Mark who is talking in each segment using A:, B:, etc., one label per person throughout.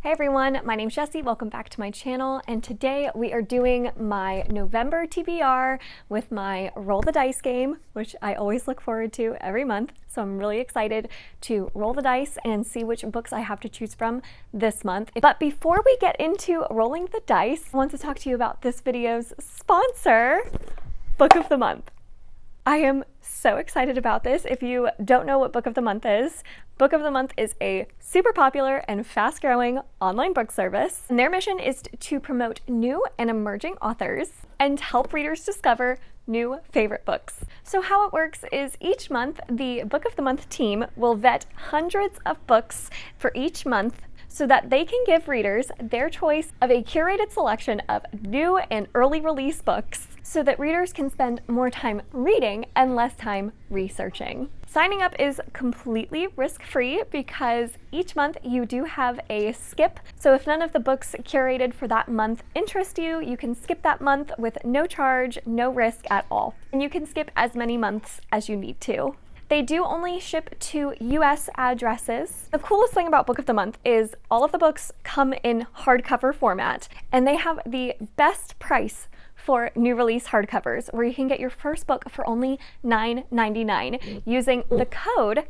A: Hey everyone, my name's Jessie. Welcome back to my channel, and today we are doing my November TBR with my roll the dice game, which I always look forward to every month. So I'm really excited to roll the dice and see which books I have to choose from this month. But before we get into rolling the dice, I want to talk to you about this video's sponsor, Book of the Month. I am so excited about this. If you don't know what Book of the Month is a super popular and fast-growing online book service. And their mission is to promote new and emerging authors and help readers discover new favorite books. So how it works is each month, the Book of the Month team will vet hundreds of books for each month so that they can give readers their choice of a curated selection of new and early release books so that readers can spend more time reading and less time researching. Signing up is completely risk-free because each month you do have a skip. So if none of the books curated for that month interest you, you can skip that month with no charge, no risk at all. And you can skip as many months as you need to. They do only ship to US addresses. The coolest thing about Book of the Month is all of the books come in hardcover format, and they have the best price for new release hardcovers, where you can get your first book for only $9.99 using the code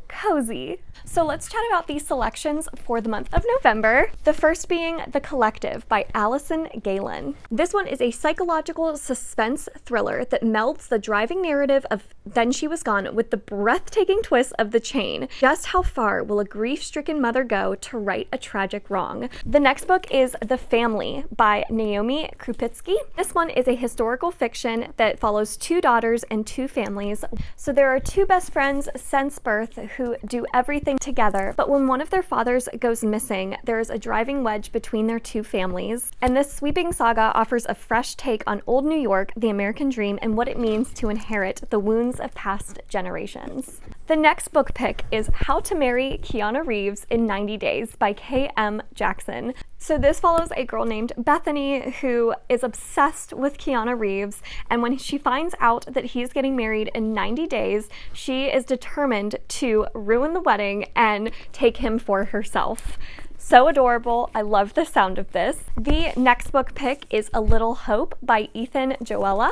A: COZY. So let's chat about these selections for the month of November. The first being The Collective by Allison Galen. This one is a psychological suspense thriller that melds the driving narrative of Then She Was Gone with the breathtaking twist of The Chain. Just how far will a grief-stricken mother go to right a tragic wrong? The next book is The Family by Naomi Krupitsky. This one is a historical fiction that follows two daughters and two families. So there are two best friends since birth who do everything together, but when one of their fathers goes missing, there is a driving wedge between their two families. And this sweeping saga offers a fresh take on old New York, the American dream, and what it means to inherit the wounds of past generations. The next book pick is How to Marry Keanu Reeves in 90 Days by K.M. Jackson. So this follows a girl named Bethany who is obsessed with Keanu Reeves, and when she finds out that he's getting married in 90 days, she is determined to ruin the wedding and take him for herself. So adorable. I love the sound of this. The next book pick is A Little Hope by Ethan Joella.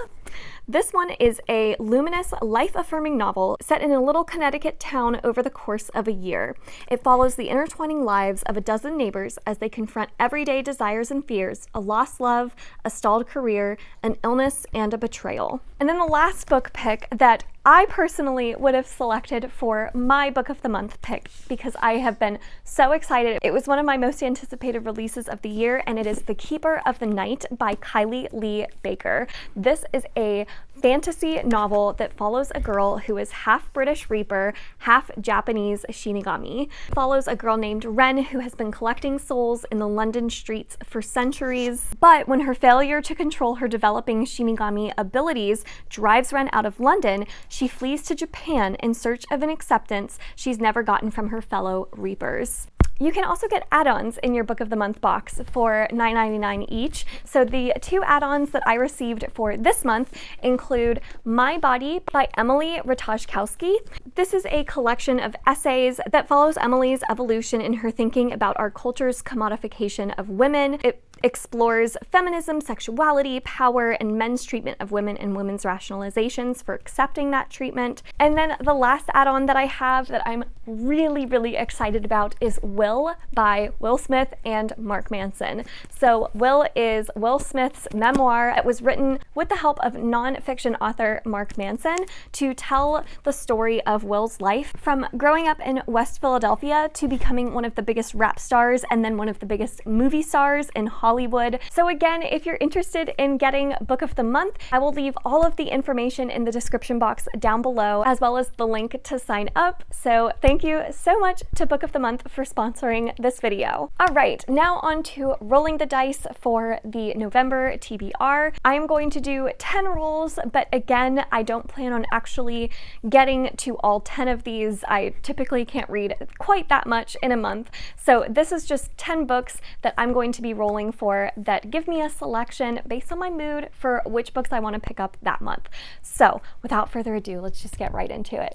A: This one is a luminous, life-affirming novel set in a little Connecticut town over the course of a year. It follows the intertwining lives of a dozen neighbors as they confront everyday desires and fears, a lost love, a stalled career, an illness, and a betrayal. And then the last book pick that I personally would have selected for my Book of the Month pick because I have been so excited. It was one of my most anticipated releases of the year, and it is The Keeper of the Night by Kylie Lee Baker. This is a fantasy novel that follows a girl who is half British Reaper, half Japanese Shinigami. It follows a girl named Ren who has been collecting souls in the London streets for centuries, but when her failure to control her developing Shinigami abilities drives Ren out of London, she flees to Japan in search of an acceptance she's never gotten from her fellow Reapers. You can also get add-ons in your Book of the Month box for $9.99 each. So the two add-ons that I received for this month include My Body by Emily Ratajkowski. This is a collection of essays that follows Emily's evolution in her thinking about our culture's commodification of women. It explores feminism, sexuality, power, and men's treatment of women and women's rationalizations for accepting that treatment. And then the last add-on that I have that I'm really excited about is Will by Will Smith and Mark Manson. So Will is Will Smith's memoir. It was written with the help of nonfiction author Mark Manson to tell the story of Will's life from growing up in West Philadelphia to becoming one of the biggest rap stars and then one of the biggest movie stars in Hollywood. So again, if you're interested in getting Book of the Month, I will leave all of the information in the description box down below, as well as the link to sign up. So thank you so much to Book of the Month for sponsoring this video. All right, now on to rolling the dice for the November TBR. I am going to do 10 rolls, but again, I don't plan on actually getting to all 10 of these. I typically can't read quite that much in a month. So this is just 10 books that I'm going to be rolling for that give me a selection based on my mood for which books I want to pick up that month. So without further ado, let's just get right into it.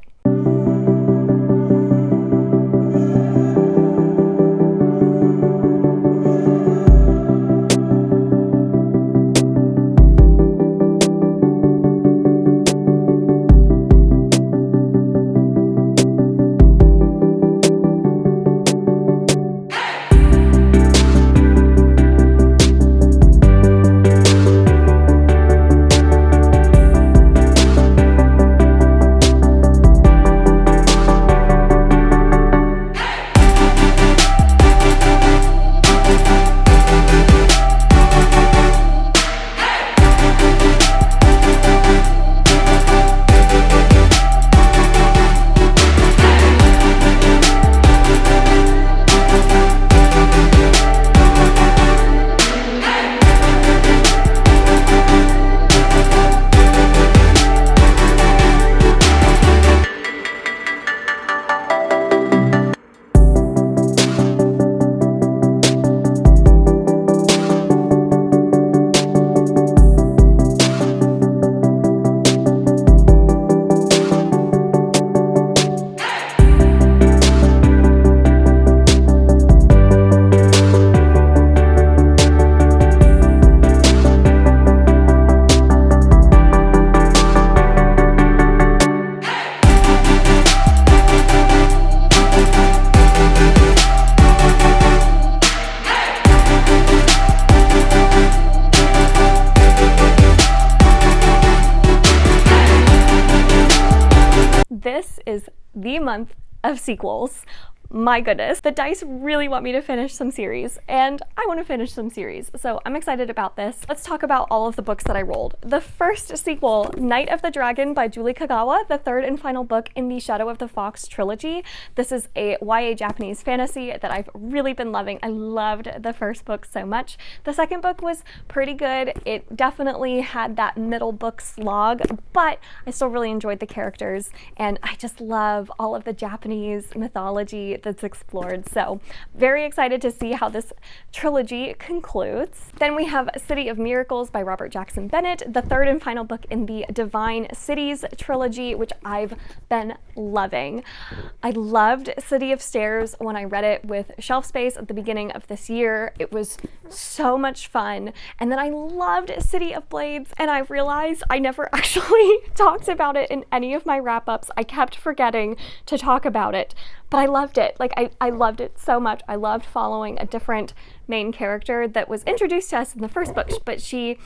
A: the month of sequels. My goodness, the dice really want me to finish some series, and I want to finish some series, so I'm excited about this. Let's talk about all of the books that I rolled. The first sequel, Night of the Dragon by Julie Kagawa, the third and final book in the Shadow of the Fox trilogy. This is a YA Japanese fantasy that I've really been loving. I loved the first book so much. The second book was pretty good. It definitely had that middle book slog, but I still really enjoyed the characters, and I just love all of the Japanese mythology that's explored. So very excited to see how this trilogy concludes. Then we have City of Miracles by Robert Jackson Bennett, the third and final book in the Divine Cities trilogy, which I've been loving. I loved City of Stairs when I read it with shelf space at the beginning of this year. It was so much fun. And then I loved City of Blades, and I realized I never actually talked about it in any of my wrap-ups. I kept forgetting to talk about it, but I loved it. Like, I loved it so much. I loved following a different main character that was introduced to us in the first book, but she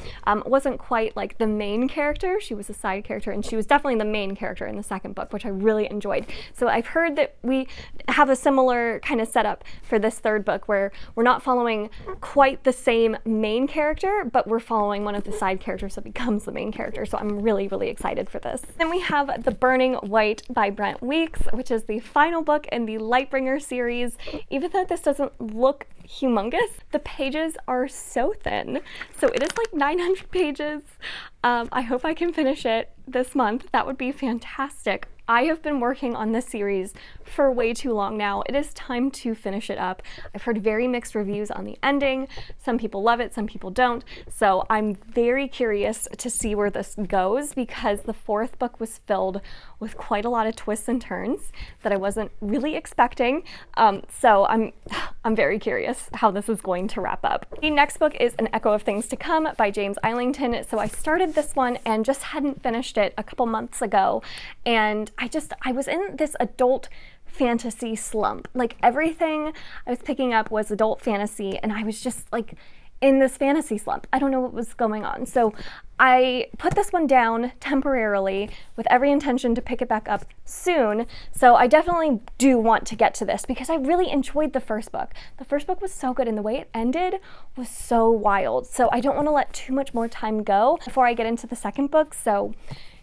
A: wasn't quite like the main character. She was a side character, and she was definitely the main character in the second book, which I really enjoyed. So I've heard that we have a similar kind of setup for this third book, where we're not following quite the same main character, but we're following one of the side characters that becomes the main character. So I'm really, really excited for this. Then we have The Burning White by Brent Weeks, which is the final book in the Lightbringer series. Even though this doesn't look humongous, the pages are so thin. So it is like 900 pages. I hope I can finish it this month. That would be fantastic. I have been working on this series for way too long now. It is time to finish it up. I've heard very mixed reviews on the ending. Some people love it, some people don't. So I'm very curious to see where this goes, because the fourth book was filled with quite a lot of twists and turns that I wasn't really expecting. So I'm very curious how this is going to wrap up. The next book is An Echo of Things to Come by James Islington. So I started this one and just hadn't finished it a couple months ago, and I was in this adult fantasy slump. Like, everything I was picking up was adult fantasy, and I was just like in this fantasy slump. I don't know what was going on. So I put this one down temporarily with every intention to pick it back up soon. So I definitely do want to get to this, because I really enjoyed the first book. The first book was so good, and the way it ended was so wild. So I don't want to let too much more time go before I get into the second book. So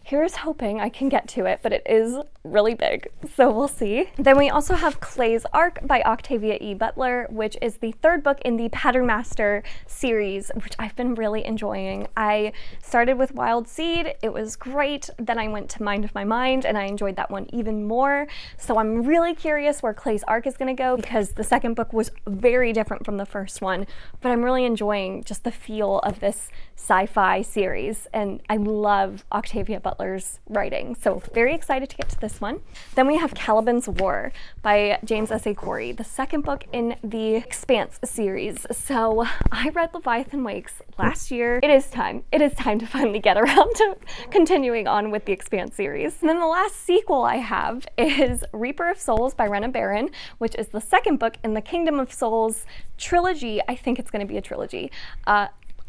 A: here's hoping I can get to it, but it is really big, so we'll see. Then we also have Clay's Arc by Octavia E. Butler, which is the third book in the Pattern Master series, which I've been really enjoying. I started with Wild Seed. It was great. Then I went to Mind of My Mind, and I enjoyed that one even more. So I'm really curious where Clay's Arc is going to go, because the second book was very different from the first one, but I'm really enjoying just the feel of this sci-fi series, and I love Octavia Butler's writing. So very excited to get to this one. Then we have Caliban's War by James S.A. Corey, the second book in the Expanse series. So I read Leviathan Wakes last year. It is time to finally get around to continuing on with the Expanse series. And then the last sequel I have is Reaper of Souls by Rena Barron, which is the second book in the Kingdom of Souls trilogy. I think it's going to be a trilogy.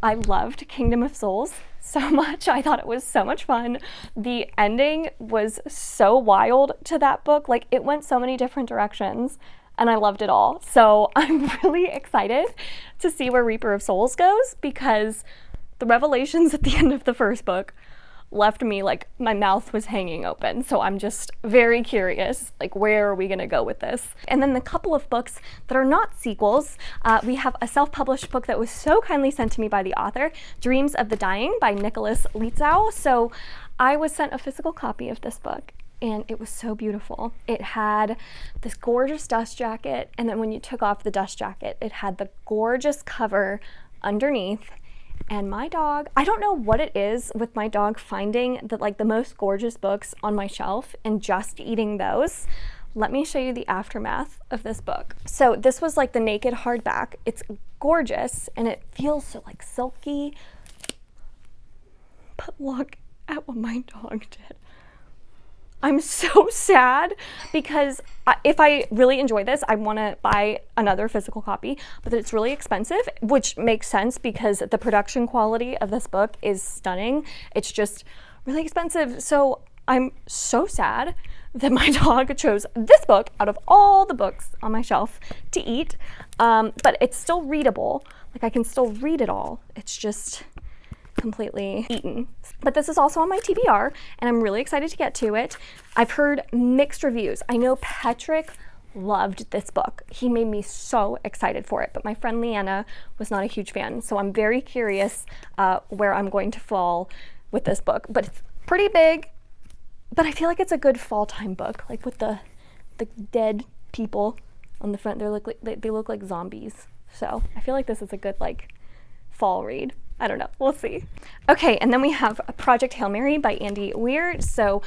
A: I loved Kingdom of Souls so much. I thought it was so much fun. The ending was so wild to that book. Like, it went so many different directions, and I loved it all. So I'm really excited to see where Reaper of Souls goes, because the revelations at the end of the first book left me like my mouth was hanging open. So I'm just very curious, like, where are we gonna go with this? And then the couple of books that are not sequels, we have a self-published book that was so kindly sent to me by the author, Dreams of the Dying by Nicholas Lietzau. So I was sent a physical copy of this book, and it was so beautiful. It had this gorgeous dust jacket, and then when you took off the dust jacket, it had the gorgeous cover underneath. And my dog, I don't know what it is with my dog finding the most gorgeous books on my shelf and just eating those. Let me show you the aftermath of this book. So this was like the naked hardback. It's gorgeous, and it feels so like silky. But look at what my dog did. I'm so sad, because if I really enjoy this, I want to buy another physical copy, but it's really expensive, which makes sense because the production quality of this book is stunning. It's just really expensive. So I'm so sad that my dog chose this book out of all the books on my shelf to eat, but it's still readable. Like, I can still read it all. It's just completely eaten. But this is also on my TBR, and I'm really excited to get to it. I've heard mixed reviews. I know Patrick loved this book. He made me so excited for it, but my friend Leanna was not a huge fan, so I'm very curious where I'm going to fall with this book. But it's pretty big, but I feel like it's a good fall time book, like with the dead people on the front. They look like zombies, so I feel like this is a good like fall read. I don't know, we'll see. Okay, and then we have Project Hail Mary by Andy Weir. So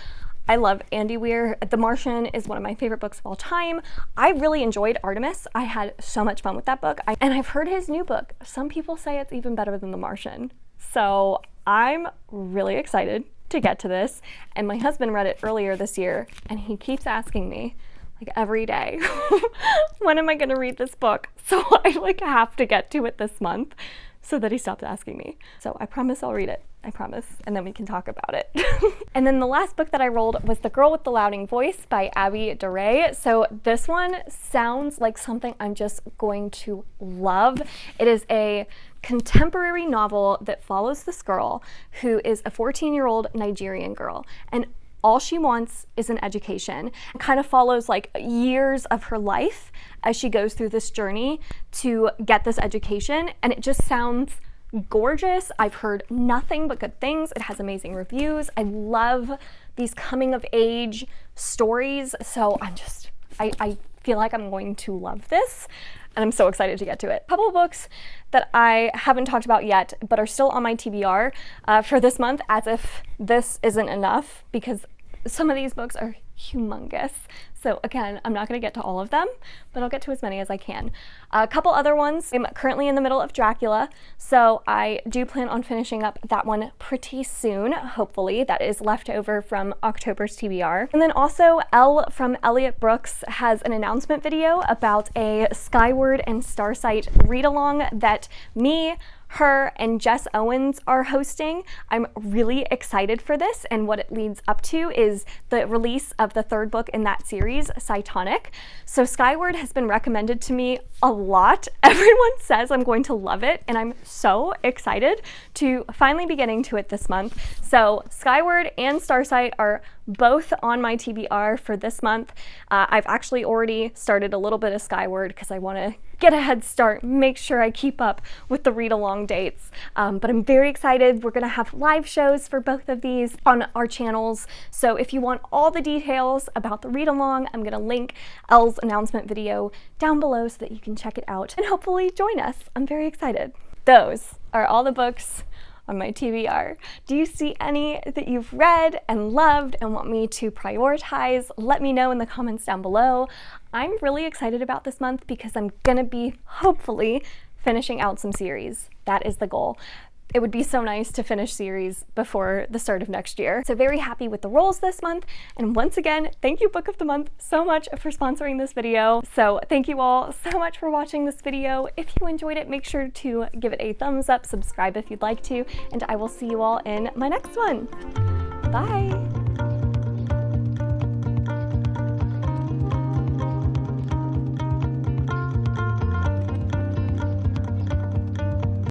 A: I love Andy Weir. The Martian is one of my favorite books of all time. I really enjoyed Artemis. I had so much fun with that book. And I've heard his new book. Some people say it's even better than The Martian. So I'm really excited to get to this. And my husband read it earlier this year, and he keeps asking me, like every day, when am I gonna read this book? So I like have to get to it this month so that he stopped asking me. So I promise I'll read it. I promise, and then we can talk about it. And then the last book that I rolled was The Girl with the Louding Voice by Abby DeRay. So this one sounds like something I'm just going to love. It is a contemporary novel that follows this girl who is a 14-year-old Nigerian girl, and all she wants is an education. It kind of follows like years of her life as she goes through this journey to get this education, and it just sounds gorgeous. I've heard nothing but good things. It has amazing reviews. I love these coming of age stories, so I feel like I'm going to love this, and I'm so excited to get to it. A couple of books that I haven't talked about yet but are still on my TBR for this month, as if this isn't enough, because some of these books are humongous. So again, I'm not going to get to all of them, but I'll get to as many as I can. A couple other ones. I'm currently in the middle of Dracula, so I do plan on finishing up that one pretty soon, hopefully. That is left over from October's TBR. And then also, Elle from Elliot Brooks has an announcement video about a Skyward and Starsight read-along that me, her, and Jess Owens are hosting. I'm really excited for this, and what it leads up to is the release of the third book in that series, Cytonic. So Skyward has been recommended to me a lot. Everyone says I'm going to love it, and I'm so excited to finally be getting to it this month. So Skyward and Starsight are both on my TBR for this month. I've actually already started a little bit of Skyward because I want to get a head start, make sure I keep up with the read-along dates. But I'm very excited. We're going to have live shows for both of these on our channels. So if you want all the details about the read-along, I'm going to link Elle's announcement video down below so that you can check it out and hopefully join us. I'm very excited. Those are all the books on my TBR. Do you see any that you've read and loved and want me to prioritize? Let me know in the comments down below. I'm really excited about this month because I'm gonna be hopefully finishing out some series. That is the goal. It would be so nice to finish series before the start of next year. So very happy with the rolls this month. And once again, thank you Book of the Month so much for sponsoring this video. So thank you all so much for watching this video. If you enjoyed it, make sure to give it a thumbs up, subscribe if you'd like to, and I will see you all in my next one. Bye.